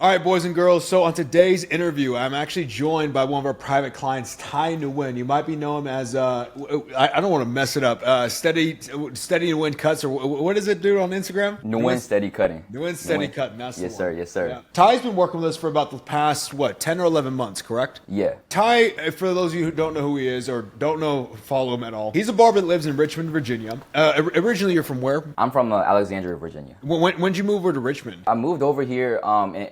All right, boys and girls. So on today's interview, I'm actually joined by one of our private clients, Nquyen. You might be know him as I don't want to mess it up. Steady and Win Cuts, or what does it do on Instagram? Nquyen Steady Cutting. Nquyen Steady Cutting. That's the Yes, one. sir. Yes, sir. Yeah. Ty's been working with us for about the past 10 or 11 months, correct? Yeah. Ty, for those of you who don't know who he is or don't follow him at all, he's a barber that lives in Richmond, Virginia. Originally, you're from where? I'm from Alexandria, Virginia. When'd you move over to Richmond? I moved over here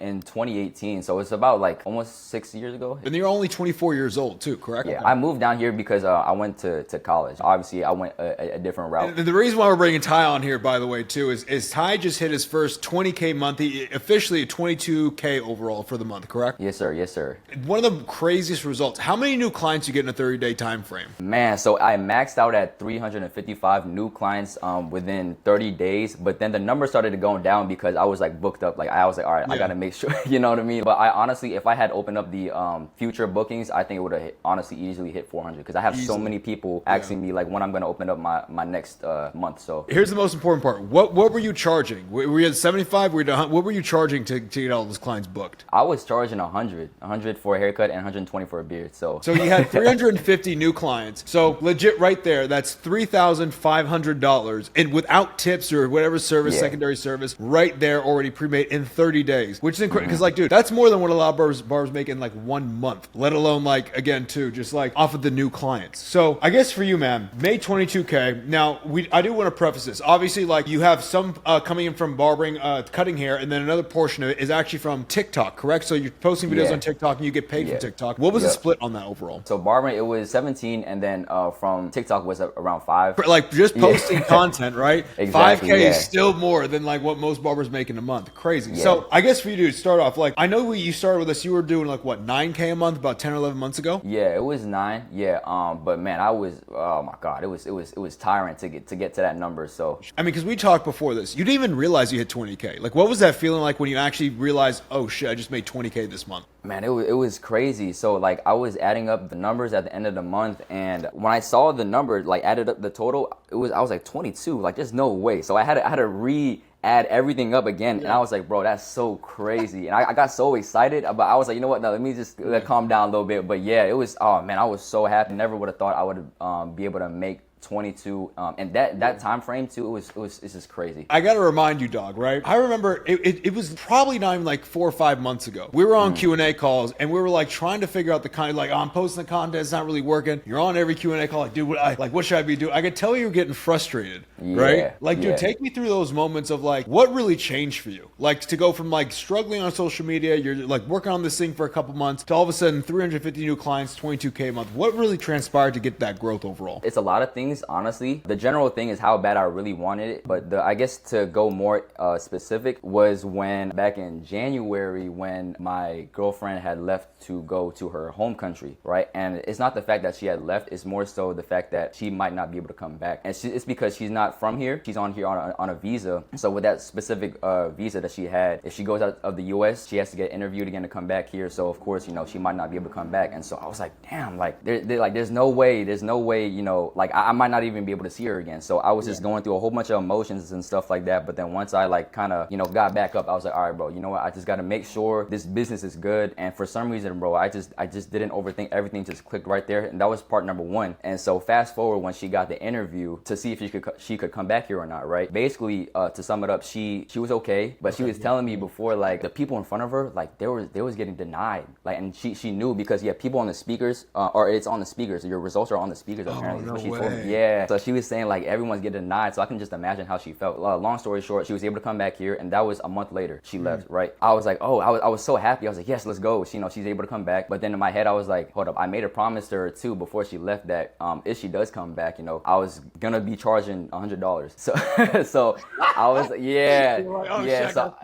in 2018, so it's about like almost 6 years ago. And you're only 24 years old too, correct? Yeah, I moved down here because I went to college. Obviously, I went a different route. And the reason why we're bringing Ty on here, by the way, too, is Ty just hit his first 20K month, officially 22K overall for the month, correct? Yes, sir. Yes, sir. One of the craziest results. How many new clients you get in a 30-day time frame? Man, so I maxed out at 355 new clients within 30 days, but then the number started going down because I was like booked up. Like I was like, all right, I gotta make sure, you know what I mean? But I honestly, if I had opened up the future bookings, I think it would have honestly easily hit 400 because I have so many people asking me like when I'm gonna open up my next month. So here's the most important part. What were you charging? Were you at 75? What were you charging to get all those clients booked? I was charging 100 for a haircut and 120 for a beard. So you had 350 new clients. So legit right there, that's $3,500 and without tips or whatever service, secondary service, right there already pre-made in 30 days, which is incredible. Because like, dude, that's more than what a lot of barbers make in like 1 month, let alone like, again, too, just like off of the new clients. So I guess for you, man, made 22K. Now, I do want to preface this. Obviously, like you have some coming in from barbering, cutting hair, and then another portion of it is actually from TikTok, correct? So you're posting videos on TikTok and you get paid from TikTok. What was the split on that overall? So barbering, it was 17, and then from TikTok was around 5. Like just posting content, right? Exactly, 5K is still more than like what most barbers make in a month. Crazy. So I guess for you to start off, like I know when you started with us, you were doing like what, 9K a month about 10 or 11 months ago? Yeah, it was 9. Yeah. But man, I was, oh my God, it was tiring to get to that number. So I mean, because we talked before this, you didn't even realize you hit 20K. Like, what was that feeling like when you actually realized, oh shit, I just made 20K this month? Man, it was crazy. So like I was adding up the numbers at the end of the month, and when I saw the number, like added up the total, I was like 22. Like there's no way. So I had to add everything up again, and I was like, bro, that's so crazy. And I got so excited, but I was like, you know what, no, let me just calm down a little bit. But yeah, it was, oh man, I was so happy. Never would have thought I would be able to make 22 and that time frame too, it's just crazy. I gotta remind you, dog, right? I remember it was probably not even like 4 or 5 months ago. We were on Q&A calls and we were like trying to figure out the kind of like, oh, I'm posting the content, it's not really working. You're on every Q&A call like, dude, what should I be doing? I could tell you're getting frustrated, right? Like, dude, take me through those moments of like what really changed for you, like to go from like struggling on social media, you're like working on this thing for a couple months, to all of a sudden 350 new clients, 22K a month. What really transpired to get that growth overall? It's a lot of things. Honestly, the general thing is how bad I really wanted it, but I guess to go more specific was when back in January when my girlfriend had left to go to her home country, right? And it's not the fact that she had left, it's more so the fact that she might not be able to come back. And it's because she's not from here, she's on here on a visa. So with that specific visa that she had, if she goes out of the US, she has to get interviewed again to come back here. So of course, you know, she might not be able to come back. And so I was like, damn, like there's no way, you know, like I might not even be able to see her again. So I was just going through a whole bunch of emotions and stuff like that. But then once I like kind of, you know, got back up, I was like, all right, bro, you know what? I just got to make sure this business is good. And for some reason, bro, I just didn't overthink. Everything just clicked right there. And that was part number 1. And so fast forward when she got the interview to see if she could come back here or not, right? Basically, to sum it up, she was okay, but she was telling me before, like the people in front of her, like they was getting denied. Like, and she knew because you have people on the speakers, or it's on the speakers. Your results are on the speakers apparently. No she way. told me. Yeah. So she was saying like everyone's getting denied. So I can just imagine how she felt. Long story short, she was able to come back here, and that was a month later. She left, right? I was like, oh, I was so happy. I was like, yes, let's go. She, you know, she's able to come back. But then in my head, I was like, hold up. I made a promise to her too before she left that if she does come back, you know, I was gonna be charging $100. So I was yeah, like, oh, yeah. shit, So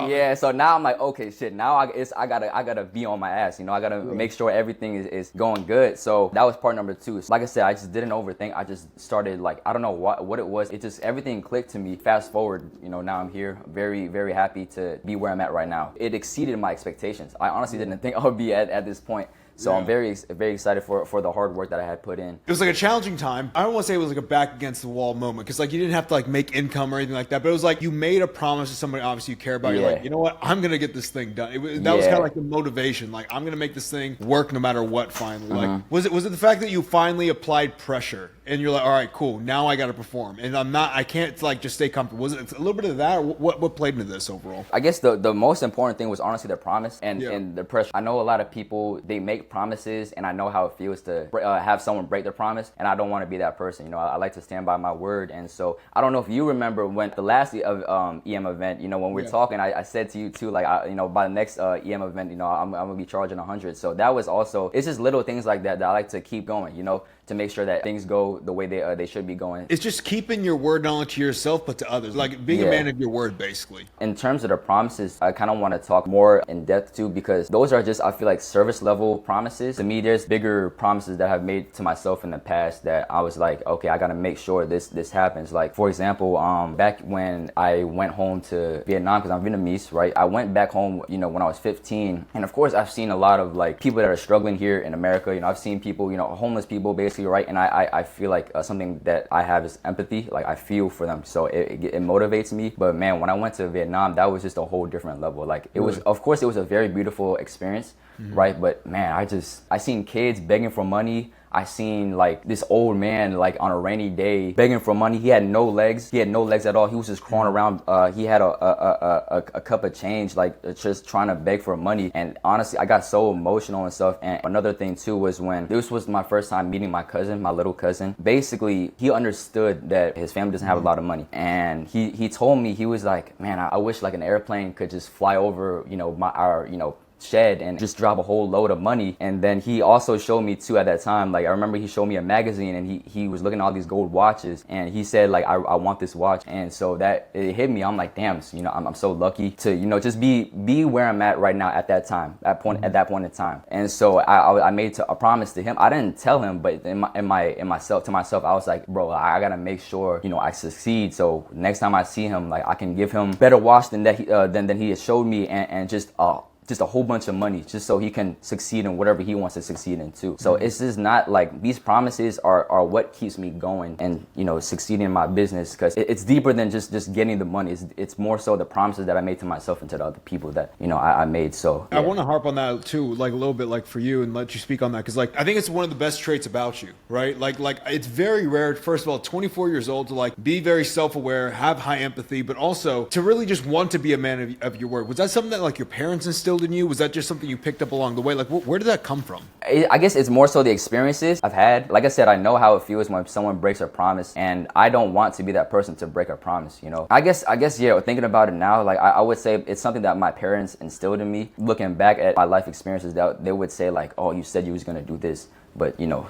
yeah. So now I'm like, okay, shit. Now I gotta be on my ass. You know, I gotta make sure everything is going good. So that was part number 2. So like I said, I just didn't overthink. I just started like, I don't know what it was. It just, everything clicked to me. Fast forward, you know, now I'm here, very, very happy to be where I'm at right now. It exceeded my expectations. I honestly didn't think I would be at this point. So I'm very excited for the hard work that I had put in. It was like a challenging time. I don't want to say it was like a back against the wall moment because like you didn't have to like make income or anything like that, but it was like you made a promise to somebody obviously you care about. You're like, you know what, I'm gonna get this thing done. That was kind of like the motivation. Like I'm gonna make this thing work no matter what. Finally, like was it the fact that you finally applied pressure and you're like, all right, cool, now I got to perform, and I can't like just stay comfortable. Was it a little bit of that, or what played into this overall? I guess the most important thing was honestly the promise and the pressure. I know a lot of people, they make promises, and I know how it feels to have someone break their promise, and I don't want to be that person. You know, I like to stand by my word, and so I don't know if you remember when the last EM event, you know, when we were talking, I said to you too, like, you know, by the next EM event, you know, I'm gonna be charging 100. So that was also, it's just little things like that I like to keep going, you know, to make sure that things go the way they should be going. It's just keeping your word not only to yourself but to others, like being a man of your word, basically. In terms of the promises, I kind of want to talk more in depth too, because those are just, I feel like, service level promises. To me, there's bigger promises that I've made to myself in the past that I was like, okay, I gotta make sure this happens. Like, for example, back when I went home to Vietnam, because I'm Vietnamese, right? I went back home, you know, when I was 15, and of course I've seen a lot of like people that are struggling here in America. You know, I've seen people, you know, homeless people basically, right? And I feel like something that I have is empathy. Like I feel for them, so it motivates me. But man, when I went to Vietnam, that was just a whole different level. Like it was, of course, it was a very beautiful experience, right? But man, I seen kids begging for money. I seen like this old man like on a rainy day begging for money. He had no legs. He had no legs at all. He was just crawling around. He had a cup of change, like just trying to beg for money. And honestly, I got so emotional and stuff. And another thing too was when this was my first time meeting my cousin, my little cousin. Basically, he understood that his family doesn't have a lot of money. And he told me, he was like, man, I wish like an airplane could just fly over, you know, our shed and just drop a whole load of money. And then he also showed me too at that time, like I remember he showed me a magazine and he was looking at all these gold watches and he said like, I want this watch. And so that it hit me. I'm like, damn, you know, I'm so lucky to, you know, just be where I'm at right now at that time, at that point in time. And so I made a promise to him. I didn't tell him, but to myself, I was like, bro, I gotta make sure, you know, I succeed. So next time I see him, like I can give him better watch than he has showed me, and just a whole bunch of money just so he can succeed in whatever he wants to succeed in too. So it's just not like, these promises are what keeps me going and, you know, succeeding in my business, because it's deeper than just getting the money. It's more so the promises that I made to myself and to the other people that, you know, I made. So yeah. I want to harp on that too, like a little bit, like for you, and let you speak on that, because like I think it's one of the best traits about you, right? Like it's very rare, first of all, 24 years old, to like be very self-aware, have high empathy, but also to really just want to be a man of your word. Was that something that like your parents instilled in you? Was that just something you picked up along the way? Like, where did that come from? I guess it's more so the experiences I've had. Like I said, I know how it feels when someone breaks a promise, and I don't want to be that person to break a promise, you know? I guess, yeah, thinking about it now, like I would say it's something that my parents instilled in me. Looking back at my life experiences, that they would say like, oh, you said you was gonna do this, but you know,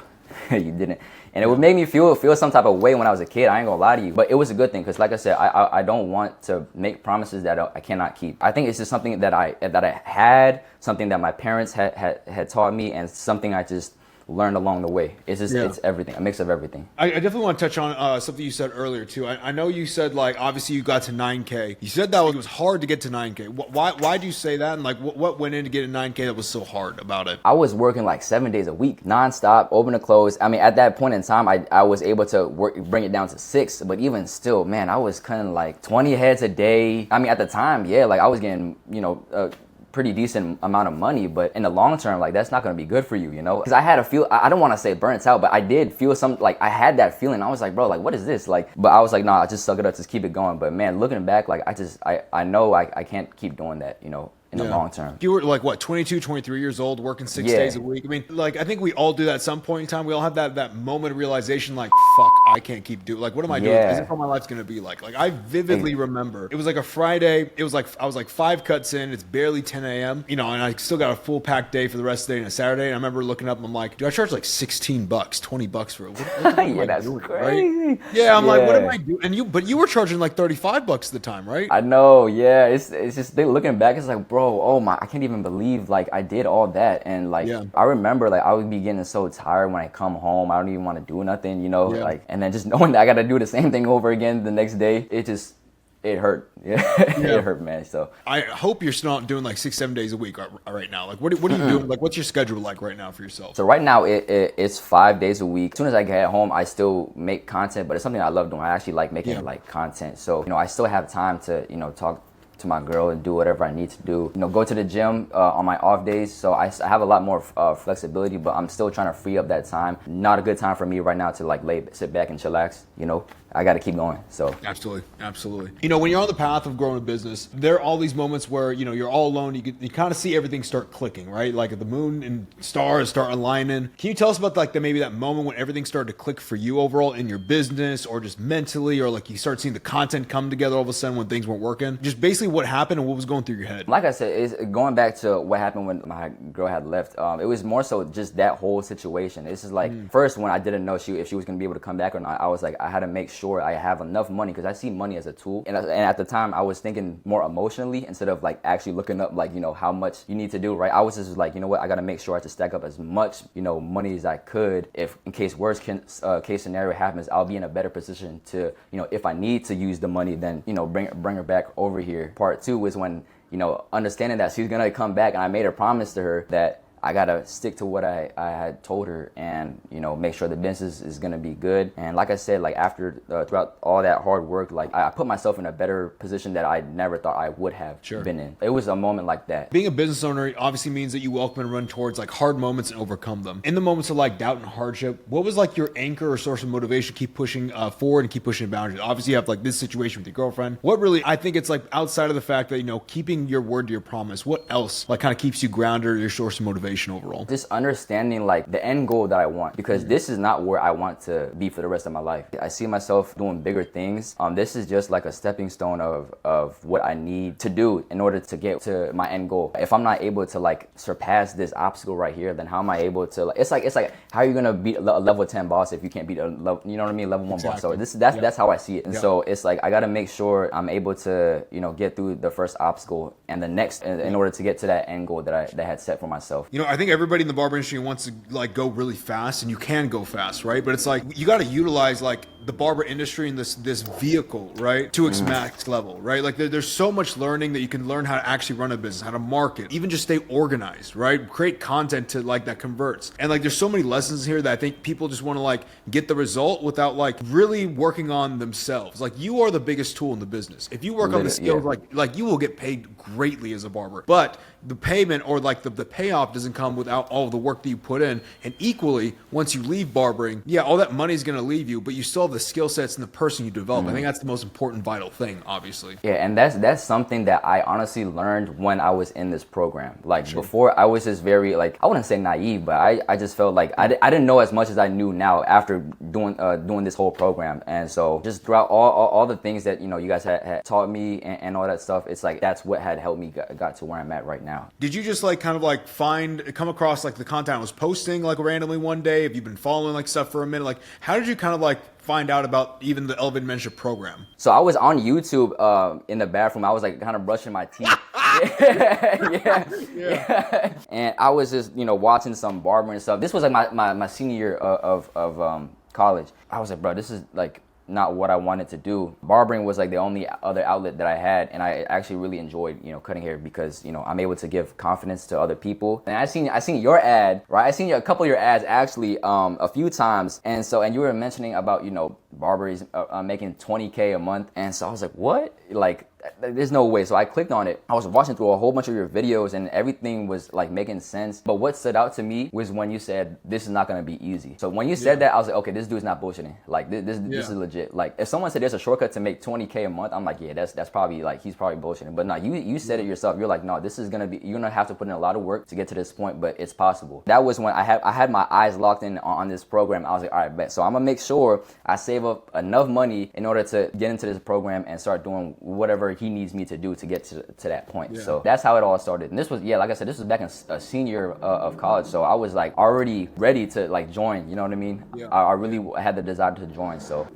you didn't. And it would make me feel some type of way when I was a kid. I ain't gonna lie to you, but it was a good thing, because like I said, I don't want to make promises that I cannot keep. I think it's just something that I had, something that my parents had taught me, and something I just learned along the way. It's just, it's everything, a mix of everything. I definitely want to touch on something you said earlier too. I know you said like, obviously you got to 9K. You said that it was hard to get to 9K. Why do you say that? And like, what went into getting 9K that was so hard about it? I was working like 7 days a week, nonstop, open to close. I mean, at that point in time, I was able to bring it down to 6, but even still, man, I was cutting like 20 heads a day. I mean, at the time, yeah, like I was getting, you know, pretty decent amount of money, but in the long term, like that's not going to be good for you, you know? Because I had a feel, I don't want to say burnt out, but I did feel like I had that feeling. I was like, bro, like what is this? Like, but I was like, nah, just suck it up, just keep it going. But man, looking back, like I know I can't keep doing that, you know, in the long term. You were like what, 22, 23 years old, working 6 days a week. I mean, like I think we all do that at some point in time. We all have that moment of realization, like, fuck, I can't keep doing, like, what am I doing? Is this what my life's gonna be like? Like I vividly remember it was like a Friday. It was like I was like 5 cuts in. It's barely 10 a.m. You know, and I still got a full packed day for the rest of the day and a Saturday. And I remember looking up and I'm like, dude, I charge like $16, $20 for it. What am I doing, crazy. Right? Yeah, I'm like, what am I doing? And but you were charging like $35 at the time, right? I know, yeah. It's just looking back, it's like, bro, oh my, I can't even believe like I did all that. And like I remember like I would be getting so tired when I come home. I don't even want to do nothing, you know, like, and then just knowing that I got to do the same thing over again the next day, it just It hurt. Yeah, it hurt, man. So I hope you're still not doing like 6-7 days a week right now. Like, what are you doing? Like, what's your schedule like right now for yourself? So right now it's 5 days a week. As soon as I get home, I still make content, but it's something I love doing. I actually like making like content. So, I still have time to, talk to my girl and do whatever I need to do. Go to the gym on my off days. So I have a lot more flexibility, but I'm still trying to free up that time. Not a good time for me right now to like sit back and chillax, I got to keep going. So absolutely. When you're on the path of growing a business, there are all these moments where you're all alone. You kind of see everything start clicking, right? Like the moon and stars start aligning. Can you tell us about like maybe that moment when everything started to click for you overall in your business, or just mentally, or like you start seeing the content come together all of a sudden when things weren't working? Just basically what happened and what was going through your head. Like I said, it's going back to what happened when my girl had left. It was more so just that whole situation. This is like first when I didn't know if she was going to be able to come back or not. I was like, I had to make sure I have enough money, because I see money as a tool. And at the time, I was thinking more emotionally instead of like actually looking up like, how much you need to do, right? I was just like, you know what, I got to make sure I have to stack up as much, money as I could. If in case worst case scenario happens, I'll be in a better position to, if I need to use the money, then, bring her back over here. Part two was when, understanding that she's going to come back, and I made a promise to her that I gotta stick to what I had told her, and make sure the business is gonna be good. And like I said, like after throughout all that hard work, like I put myself in a better position that I never thought I would have been in. It was a moment like that. Being a business owner obviously means that you welcome and run towards like hard moments and overcome them. In the moments of like doubt and hardship, what was like your anchor or source of motivation to keep pushing forward and keep pushing the boundaries? Obviously you have like this situation with your girlfriend. What really, I think it's like outside of the fact that keeping your word to your promise, what else like kind of keeps you grounded, or your source of motivation overall? Just understanding like the end goal that I want, because this is not where I want to be for the rest of my life. I see myself doing bigger things. This is just like a stepping stone of what I need to do in order to get to my end goal. If I'm not able to like surpass this obstacle right here, then how am I able to like, it's like how are you gonna beat a level 10 boss if you can't beat a level, level 1 boss? So that's how I see it. And so it's like I gotta make sure I'm able to get through the first obstacle and the next in order to get to that end goal that I had set for myself. I think everybody in the barber industry wants to like go really fast, and you can go fast, right? But it's like you got to utilize like the barber industry in this vehicle, right, to its max level, right? Like there's so much learning that you can learn how to actually run a business, how to market, even just stay organized, right? Create content to like that converts. And like there's so many lessons here that I think people just want to like get the result without like really working on themselves. Like you are the biggest tool in the business. If you work on the skills, like you will get paid greatly as a barber. But the payment or like the payoff doesn't come without all of the work that you put in. And equally, once you leave barbering, all that money is going to leave you, but you still have the skill sets and the person you develop. I think that's the most important, vital thing, obviously. Yeah, and that's something that I honestly learned when I was in this program. Like before, I was just very like, I wouldn't say naive, but I just felt like I didn't know as much as I knew now after doing this whole program. And so just throughout all the things that you guys had taught me and all that stuff, it's like that's what had helped me got to where I'm at right now. Did you just like kind of like come across like the content I was posting like randomly one day? Have you been following like stuff for a minute? Like how did you kind of like find out about even the Elevated Mentorship program? So I was on YouTube in the bathroom. I was like kind of brushing my teeth. Yeah. And I was just watching some barbering and stuff. This was like my senior year of college. I was like, bro, this is like not what I wanted to do. Barbering was like the only other outlet that I had, and I actually really enjoyed, cutting hair because, I'm able to give confidence to other people. And I seen your ad, right? I seen a couple of your ads actually a few times, and you were mentioning about, barbers making $20K a month, and so I was like, what? Like, there's no way. So I clicked on it. I was watching through a whole bunch of your videos and everything was like making sense. But what stood out to me was when you said, this is not going to be easy. So when you said that, I was like, okay, this dude's not bullshitting. Like this is legit. Like if someone said there's a shortcut to make $20K a month, I'm like, yeah, that's probably like, he's probably bullshitting. But no, you said it yourself. You're like, no, this is going to be, you're going to have to put in a lot of work to get to this point, but it's possible. That was when I had my eyes locked in on this program. I was like, all right, bet. So I'm going to make sure I save up enough money in order to get into this program and start doing whatever he needs me to do to get to that point. So that's how it all started. And this was, like I said, this was back in a senior of college. So I was like already ready to like join, you know what I mean? I really had the desire to join. So.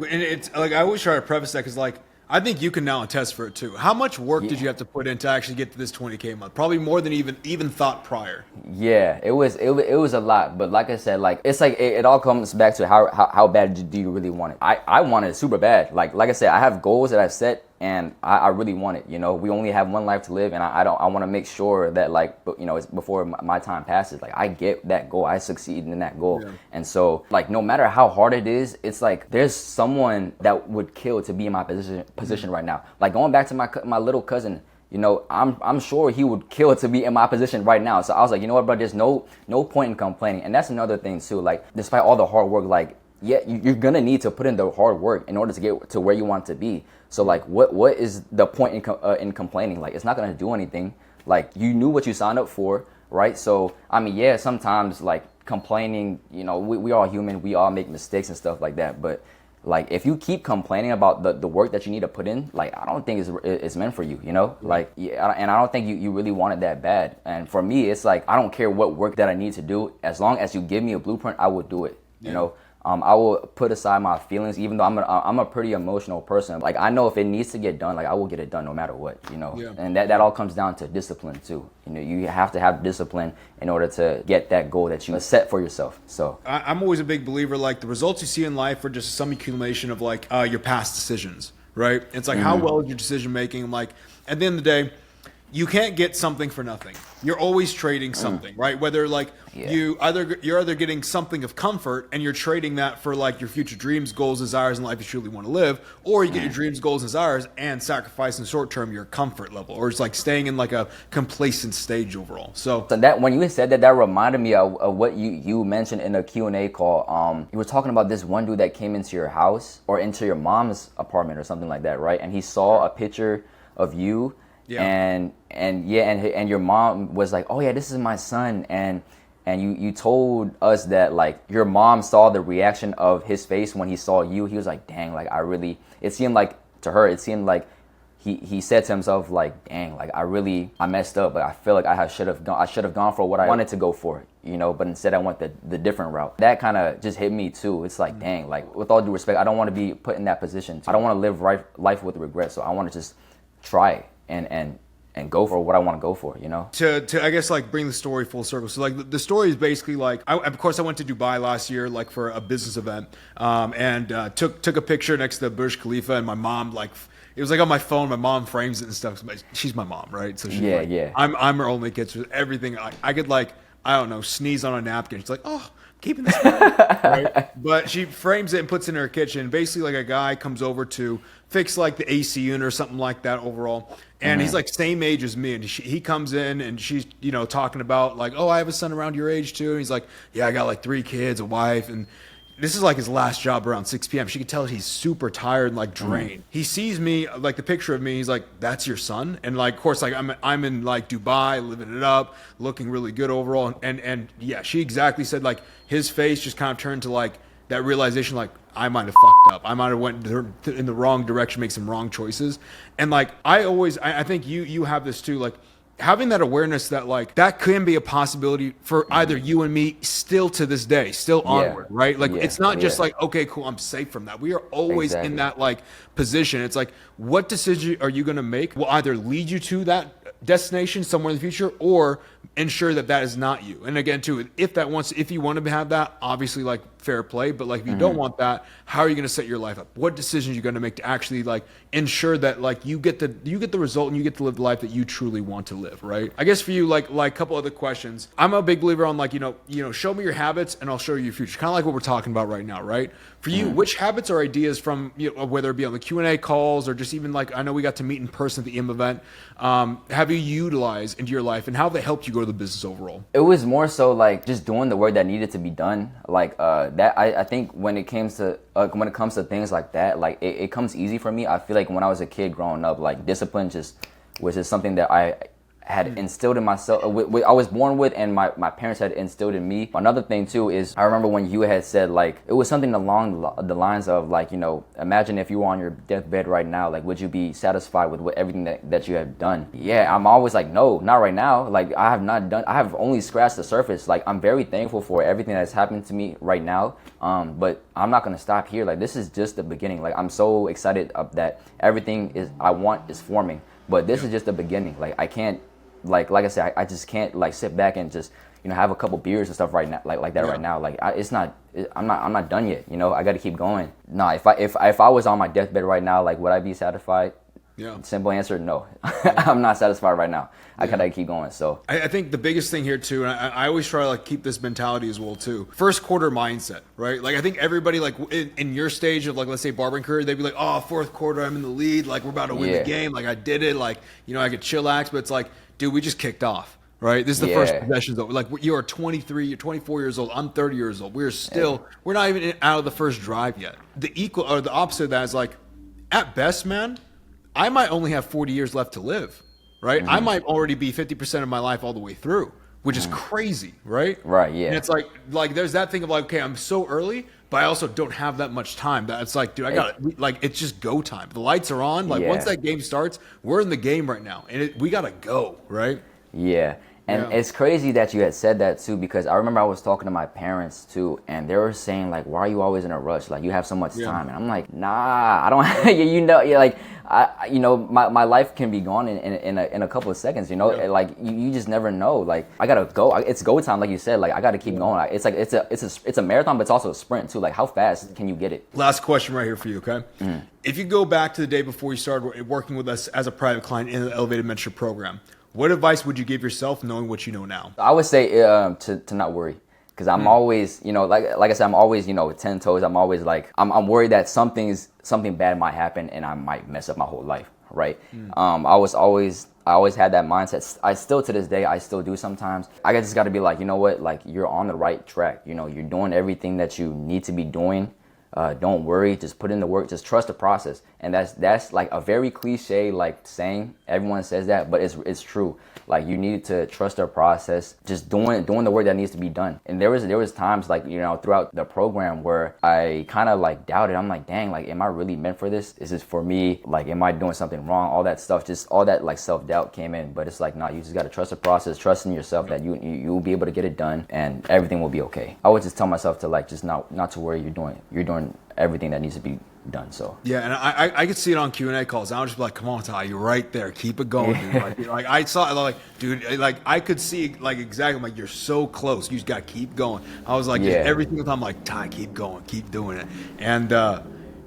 And it's like, I always try to preface that because like, I think you can now attest for it too. How much work did you have to put in to actually get to this $20K a month? Probably more than even thought prior. Yeah, it was a lot. But like I said, like it's like it all comes back to how bad do you really want it? I want it super bad. Like I said, I have goals that I've set and I really want it. You know, we only have one life to live, and I want to make sure that, like, you know, it's before my time passes, like, I get that goal, I succeed in that goal. Yeah. And so, like, no matter how hard it is, it's like there's someone that would kill to be in my position right now. Like, going back to my little cousin, you know, I'm sure he would kill to be in my position right now. So I was like, you know what, bro, there's no point in complaining. And that's another thing too. Like, despite all the hard work, like, yeah, you're gonna need to put in the hard work in order to get to where you want to be. So, like, what is the point in complaining? Like, it's not gonna do anything. Like, you knew what you signed up for, right? So, I mean, yeah, sometimes, like, complaining, you know, we all human, we all make mistakes and stuff like that. But, like, if you keep complaining about the work that you need to put in, like, I don't think it's meant for you, you know? Like, yeah, and I don't think you really want it that bad. And for me, it's like, I don't care what work that I need to do. As long as you give me a blueprint, I will do it, you know? I will put aside my feelings, even though I'm a pretty emotional person. Like, I know if it needs to get done, like, I will get it done no matter what, you know. Yeah. And that all comes down to discipline too. You know, you have to have discipline in order to get that goal that you set for yourself. So I'm always a big believer, like, the results you see in life are just some accumulation of, like, your past decisions, right? It's like, how well is your decision making? Like, at the end of the day, you can't get something for nothing. You're always trading something, right? Whether, like, you're either getting something of comfort and you're trading that for, like, your future dreams, goals, desires, and life you truly want to live, or you get your dreams, goals, desires, and sacrifice in the short term your comfort level, or it's like staying in, like, a complacent stage overall. So that, when you said that, that reminded me of what you mentioned in a Q&A call. You were talking about this one dude that came into your house or into your mom's apartment or something like that, right? And he saw a picture of you. Yeah. And your mom was like, oh yeah, this is my son, and you told us that, like, your mom saw the reaction of his face when he saw you. He was like, dang, like, it seemed like to her, it seemed like he said to himself, like, dang, like, I messed up, but I feel like I should have gone for what I wanted to go for, you know, but instead I went the different route. That kind of just hit me too. It's like, dang, like, with all due respect, I don't want to be put in that position. I don't want to live life with regret, so I want to just try and go for what I want to go for, you know? To I guess, like, bring the story full circle. So, like, the story is basically, like, of course I went to Dubai last year, like, for a business event, and took a picture next to Burj Khalifa, and my mom, like, it was like on my phone, my mom frames it and stuff. She's my mom, right? So she's like, I'm her only kid, so everything I could, like, I don't know, sneeze on a napkin. She's like, oh, keeping this right? But she frames it and puts it in her kitchen. Basically, like, a guy comes over to fix, like, the AC unit or something like that overall. And he's, like, same age as me. And he comes in and she's, you know, talking about, like, oh, I have a son around your age too. And he's like, yeah, I got, like, 3 kids, a wife. And this is, like, his last job around 6 p.m. She could tell he's super tired and, like, drained. He sees me, like, the picture of me. He's like, that's your son? And, like, of course, like, I'm in, like, Dubai, living it up, looking really good overall. And yeah, she exactly said, like, his face just kind of turned to, like, that realization, like, I might have fucked up. I might have went in the wrong direction, make some wrong choices. And, like, I think you have this too, like, having that awareness that, like, that can be a possibility for either you and me still to this day, still onward, right? Like, it's not just like, okay, cool, I'm safe from that. We are always in that, like, position. It's like, what decision are you going to make will either lead you to that destination somewhere in the future or ensure that that is not you. And again, too, if you want to have that, obviously, like, fair play, but, like, if you don't want that, how are you going to set your life up? What decisions are you going to make to actually, like, ensure that, like, you get the result and you get to live the life that you truly want to live, right? I guess for you, like a couple other questions. I'm a big believer on, like, you know, show me your habits and I'll show you your future. Kind of like what we're talking about right now, right? For you, which habits or ideas from, you know, whether it be on the Q&A calls or just even, like, I know we got to meet in person at the IM event, have you utilized into your life and how have they helped you grow the business overall? It was more so, like, just doing the work that needed to be done. Like, that I think when it comes to things like that, like, it comes easy for me. I feel like when I was a kid growing up, like, discipline was just something that I had instilled in myself, I was born with, and my parents had instilled in me. Another thing too is, I remember when you had said, like, it was something along the lines of, like, you know, imagine if you were on your deathbed right now, like, would you be satisfied with everything that you have done? Yeah, I'm always like, no, not right now. Like, I have only scratched the surface. Like, I'm very thankful for everything that's happened to me right now, but I'm not gonna stop here. Like, this is just the beginning. Like, I'm so excited that everything I want is forming, but this is just the beginning. Like, I can't, like I said, I just can't, like, sit back and just, you know, have a couple beers and stuff right now, like that right now. Like, I'm not done yet. You know, I got to keep going. Nah, if I was on my deathbed right now, like, would I be satisfied? Yeah. Simple answer, no. I'm not satisfied right now. I gotta keep going. So I think the biggest thing here too, and I always try to like keep this mentality as well too. First quarter mindset, right? Like I think everybody like in your stage of like, let's say barbering career, they'd be like, oh, fourth quarter, I'm in the lead. Like we're about to win the game. Like I did it. Like, you know, I could chillax, but it's like, dude, we just kicked off. Right? This is the first possession though. Like you are 23, you're 24 years old. I'm 30 years old. We're still, we're not even out of the first drive yet. The equal or the opposite of that is like, at best, man, I might only have 40 years left to live, right? I might already be 50% of my life all the way through, which is crazy, right? Right, yeah. And it's like there's that thing of like, okay, I'm so early, but I also don't have that much time. That it's like, dude, I got it. Like, it's just go time. The lights are on. Like once that game starts, we're in the game right now, and we gotta go, right? Yeah. And it's crazy that you had said that too, because I remember I was talking to my parents too, and they were saying like, "Why are you always in a rush? Like you have so much time." And I'm like, "Nah, I don't." You know, like my life can be gone in a couple of seconds. You know, like you just never know. Like I gotta go. It's go time, like you said. Like I gotta keep going. It's like it's a marathon, but it's also a sprint too. Like how fast can you get it? Last question right here for you, okay? If you go back to the day before you started working with us as a private client in the Elevated Mentorship program, what advice would you give yourself knowing what you know now? I would say to not worry, because I'm always, you know, like I said, I'm always, you know, 10 toes. I'm always like, I'm worried that something bad might happen and I might mess up my whole life, right? I always had that mindset. I still to this day, I still do sometimes. I just got to be like, you know what, like you're on the right track. You know, you're doing everything that you need to be doing. Don't worry, just put in the work, just trust the process. And that's like a very cliche like saying. Everyone says that, but it's true. Like you need to trust the process, just doing the work that needs to be done. And there was times like, you know, throughout the program where I kind of like doubted. I'm like, dang, like am I really meant for this? Is this for me? Like am I doing something wrong? All that stuff, just all that like self-doubt came in. But it's like, nah, you just got to trust the process, trust in yourself that you'll be able to get it done and everything will be okay. I would just tell myself to like just not to worry. You're doing everything that needs to be done. So yeah, and I could see it on Q&A calls. I was just like, come on, Ty, you're right there. Keep it going, dude. Like I saw it, like, dude, like I could see like exactly, like you're so close. You just got to keep going. I was like, every single time, like, Ty, keep going, keep doing it. And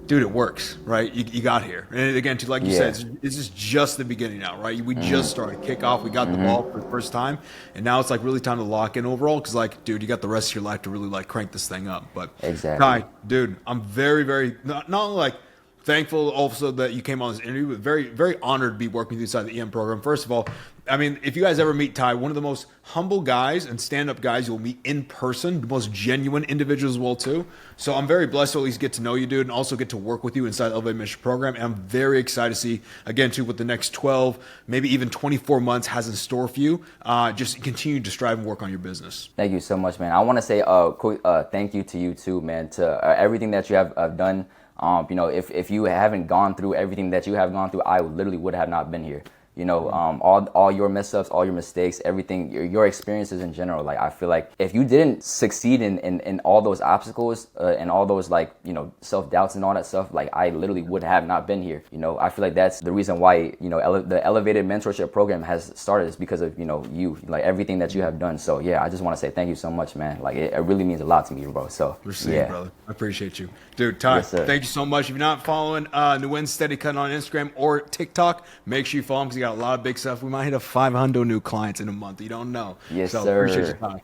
dude, it works, right? You got here. And again, too, like you said, this is just the beginning now, right? We just started kickoff. We got the ball for the first time. And now it's like really time to lock in overall. Because like, dude, you got the rest of your life to really like crank this thing up. But exactly. Ty, dude, I'm very, very, not only like thankful also that you came on this interview, but very, very honored to be working with you inside the EM program. First of all, I mean, if you guys ever meet Ty, one of the most humble guys and stand-up guys you'll meet in person, the most genuine individual as well too. So I'm very blessed to at least get to know you, dude, and also get to work with you inside the Elevated Mentorship program. And I'm very excited to see, again, too, what the next 12, maybe even 24 months has in store for you. Just continue to strive and work on your business. Thank you so much, man. I want to say a quick thank you to you too, man, to everything that you have done. You know, if you haven't gone through everything that you have gone through, I literally would have not been here. You know, all your mess ups, all your mistakes, everything, your experiences in general. Like, I feel like if you didn't succeed in all those obstacles and all those, like, you know, self-doubts and all that stuff, like, I literally would have not been here. You know, I feel like that's the reason why, you know, the Elevated Mentorship program has started, is because of, you know, you, like, everything that you have done. So, yeah, I just want to say thank you so much, man. Like, it really means a lot to me, bro. So, Received, brother. I appreciate you. Dude, Ty, yes, thank you so much. If you're not following Nquyen Steady Cutting on Instagram or TikTok, make sure you follow him because he got a lot of big stuff. We might hit a 500 new clients in a month. You don't know. Yes, so sir. Appreciate you, Ty.